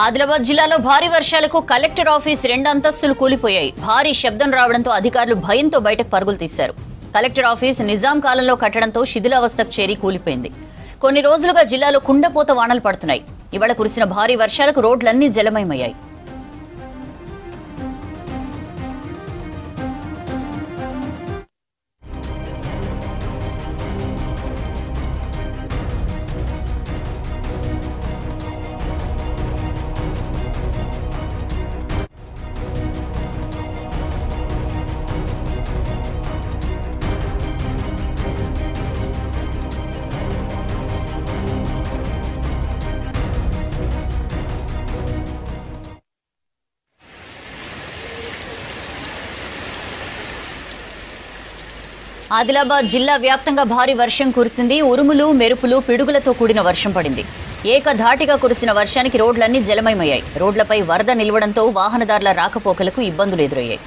ఆదిలాబాద్ జిల్లాలో భారీ వర్షాలకు కలెక్టర్ ఆఫీస్ 2 అంతస్తులు కూలిపోయాయి. భారీ శబ్దం రావడంతో అధికారులు భయంతో బయటకు పరుగులు తీశారు. కలెక్టర్ ఆఫీస్ నిజాం కాలంలో కట్టడంతో శిథిలావస్థకు చేరి కూలిపోయింది. కొన్ని రోజులుగా జిల్లాలో కుండపోత వానలు పడుతున్నాయి. ఇవాళ కురిసిన భారీ వర్షాలకు రోడ్లన్నీ జలమయమయ్యాయి. ఆదిలాబాద్ జిల్లా వ్యాప్తంగా భారీ వర్షం కురిసింది. ఉరుములు, మెరుపులు, పిడుగులతో కూడిన వర్షం పడింది. ఏకధాటిగా కురిసిన వర్షానికి రోడ్లన్నీ జలమయమయ్యాయి. రోడ్లపై వరద నిలవడంతో వాహనదారుల రాకపోకలకు ఇబ్బందులు ఎదురయ్యాయి.